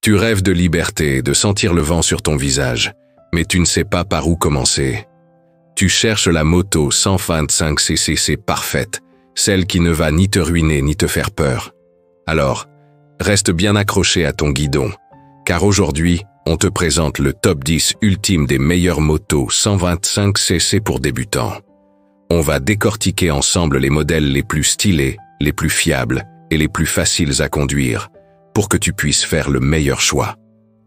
Tu rêves de liberté, de sentir le vent sur ton visage, mais tu ne sais pas par où commencer. Tu cherches la moto 125cc parfaite, celle qui ne va ni te ruiner ni te faire peur. Alors, reste bien accroché à ton guidon, car aujourd'hui, on te présente le top 10 ultime des meilleures motos 125cc pour débutants. On va décortiquer ensemble les modèles les plus stylés, les plus fiables et les plus faciles à conduire, pour que tu puisses faire le meilleur choix.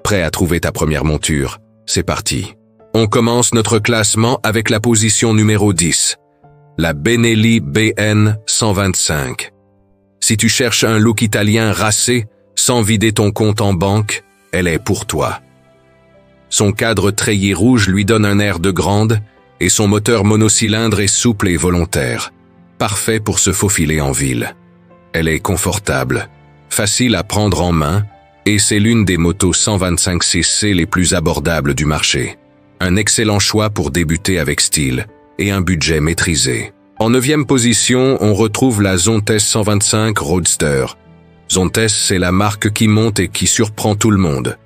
Prêt à trouver ta première monture? C'est parti. On commence notre classement avec la position numéro 10, la Benelli BN 125. Si tu cherches un look italien racé, sans vider ton compte en banque, elle est pour toi. Son cadre treillis rouge lui donne un air de grande et son moteur monocylindre est souple et volontaire, parfait pour se faufiler en ville. Elle est confortable, facile à prendre en main et c'est l'une des motos 125cc les plus abordables du marché. Un excellent choix pour débuter avec style et un budget maîtrisé. En 9e position, on retrouve la Zontes 125 Roadster. Zontes, c'est la marque qui monte et qui surprend tout le monde.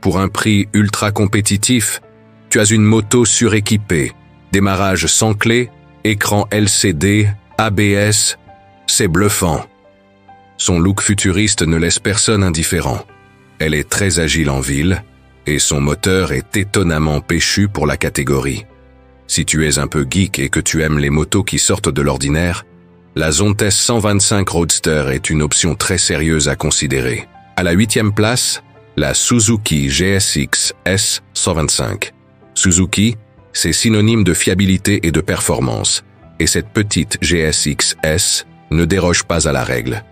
Pour un prix ultra compétitif, tu as une moto suréquipée, démarrage sans clé, écran LCD, ABS, c'est bluffant. Son look futuriste ne laisse personne indifférent. Elle est très agile en ville, et son moteur est étonnamment péchu pour la catégorie. Si tu es un peu geek et que tu aimes les motos qui sortent de l'ordinaire, la Zontes 125 Roadster est une option très sérieuse à considérer. À la 8e place, la Suzuki GSX S 125. Suzuki, c'est synonyme de fiabilité et de performance, et cette petite GSX S ne déroge pas à la règle.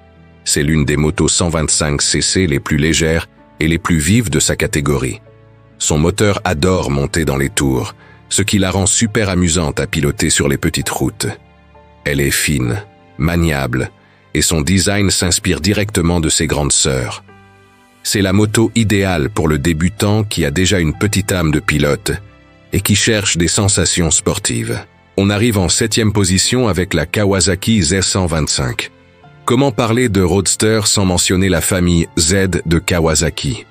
C'est l'une des motos 125cc les plus légères et les plus vives de sa catégorie. Son moteur adore monter dans les tours, ce qui la rend super amusante à piloter sur les petites routes. Elle est fine, maniable, et son design s'inspire directement de ses grandes sœurs. C'est la moto idéale pour le débutant qui a déjà une petite âme de pilote et qui cherche des sensations sportives. On arrive en 7e position avec la Kawasaki Z125. Comment parler de Roadster sans mentionner la famille Z de Kawasaki?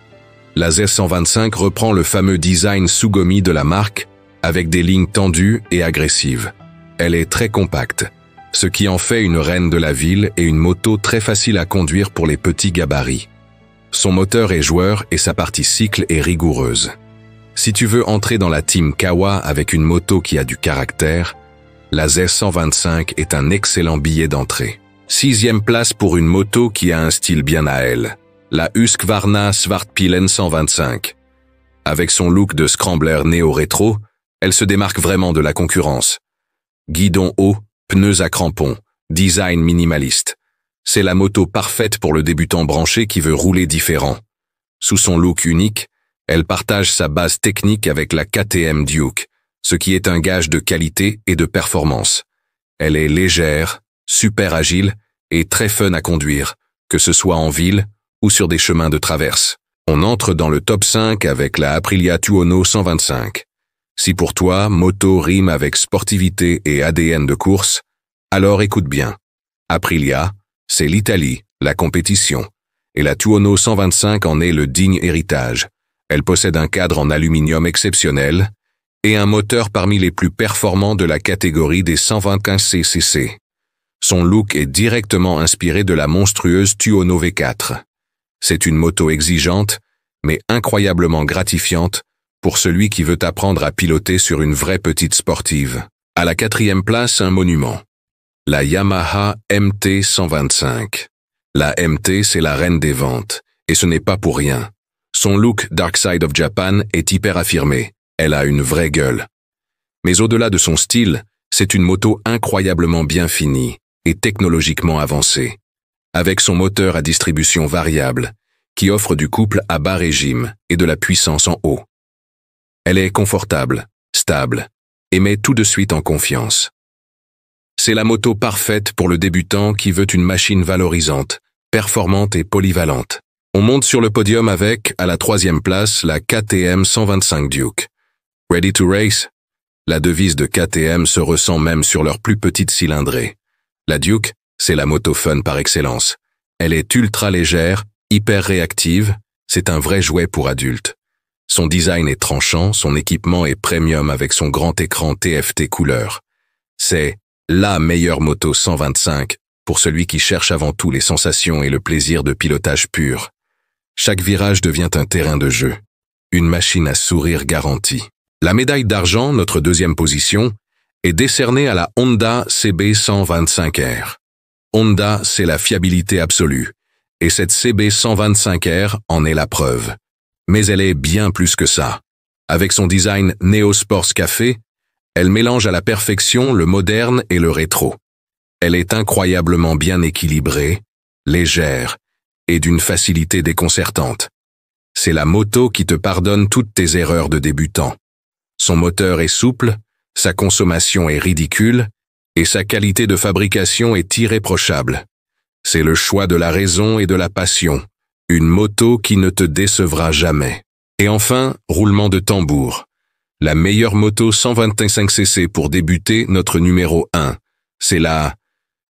La Z125 reprend le fameux design Tsugomi de la marque, avec des lignes tendues et agressives. Elle est très compacte, ce qui en fait une reine de la ville et une moto très facile à conduire pour les petits gabarits. Son moteur est joueur et sa partie cycle est rigoureuse. Si tu veux entrer dans la team Kawa avec une moto qui a du caractère, la Z125 est un excellent billet d'entrée. 6e place pour une moto qui a un style bien à elle, la Husqvarna Svartpilen 125. Avec son look de scrambler néo-rétro, elle se démarque vraiment de la concurrence. Guidon haut, pneus à crampons, design minimaliste. C'est la moto parfaite pour le débutant branché qui veut rouler différent. Sous son look unique, elle partage sa base technique avec la KTM Duke, ce qui est un gage de qualité et de performance. Elle est légère, super agile et très fun à conduire, que ce soit en ville ou sur des chemins de traverse. On entre dans le top 5 avec la Aprilia Tuono 125. Si pour toi, moto rime avec sportivité et ADN de course, alors écoute bien. Aprilia, c'est l'Italie, la compétition, et la Tuono 125 en est le digne héritage. Elle possède un cadre en aluminium exceptionnel et un moteur parmi les plus performants de la catégorie des 125cc. Son look est directement inspiré de la monstrueuse Tuono V4. C'est une moto exigeante, mais incroyablement gratifiante pour celui qui veut apprendre à piloter sur une vraie petite sportive. À la 4e place, un monument. La Yamaha MT 125. La MT, c'est la reine des ventes, et ce n'est pas pour rien. Son look Dark Side of Japan est hyper affirmé, elle a une vraie gueule. Mais au-delà de son style, c'est une moto incroyablement bien finie et technologiquement avancée, avec son moteur à distribution variable, qui offre du couple à bas régime et de la puissance en haut. Elle est confortable, stable, et met tout de suite en confiance. C'est la moto parfaite pour le débutant qui veut une machine valorisante, performante et polyvalente. On monte sur le podium avec, à la 3e place, la KTM 125 Duke. Ready to race? La devise de KTM se ressent même sur leur plus petite cylindrée. La Duke, c'est la moto fun par excellence. Elle est ultra légère, hyper réactive, C'est un vrai jouet pour adultes. Son design est tranchant, son équipement est premium avec son grand écran TFT couleur. C'est la meilleure moto 125 pour celui qui cherche avant tout les sensations et le plaisir de pilotage pur. Chaque virage devient un terrain de jeu. Une machine à sourire garantie. La médaille d'argent, notre deuxième position, est décernée à la Honda CB125R. Honda, c'est la fiabilité absolue, et cette CB125R en est la preuve. Mais elle est bien plus que ça. Avec son design Neo Sports Café, elle mélange à la perfection le moderne et le rétro. Elle est incroyablement bien équilibrée, légère et d'une facilité déconcertante. C'est la moto qui te pardonne toutes tes erreurs de débutant. Son moteur est souple, sa consommation est ridicule et sa qualité de fabrication est irréprochable. C'est le choix de la raison et de la passion. Une moto qui ne te décevra jamais. Et enfin, roulement de tambour. La meilleure moto 125cc pour débuter, notre numéro 1, c'est la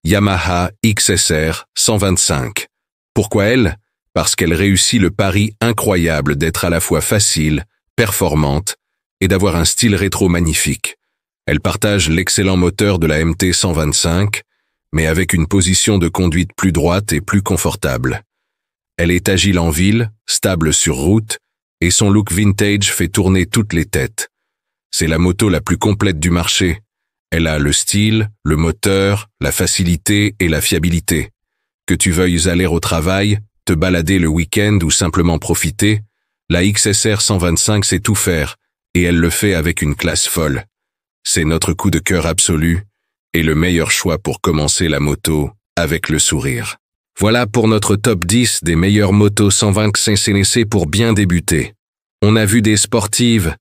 Yamaha XSR 125. Pourquoi elle? Parce qu'elle réussit le pari incroyable d'être à la fois facile, performante et d'avoir un style rétro magnifique. Elle partage l'excellent moteur de la MT 125, mais avec une position de conduite plus droite et plus confortable. Elle est agile en ville, stable sur route, et son look vintage fait tourner toutes les têtes. C'est la moto la plus complète du marché. Elle a le style, le moteur, la facilité et la fiabilité. Que tu veuilles aller au travail, te balader le week-end ou simplement profiter, la XSR 125 sait tout faire, et elle le fait avec une classe folle. C'est notre coup de cœur absolu, et le meilleur choix pour commencer la moto avec le sourire. Voilà pour notre top 10 des meilleures motos 125cc pour bien débuter. On a vu des sportives,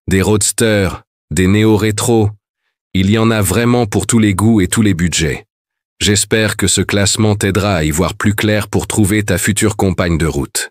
des roadsters, des néo-rétro. Il y en a vraiment pour tous les goûts et tous les budgets. J'espère que ce classement t'aidera à y voir plus clair pour trouver ta future compagne de route.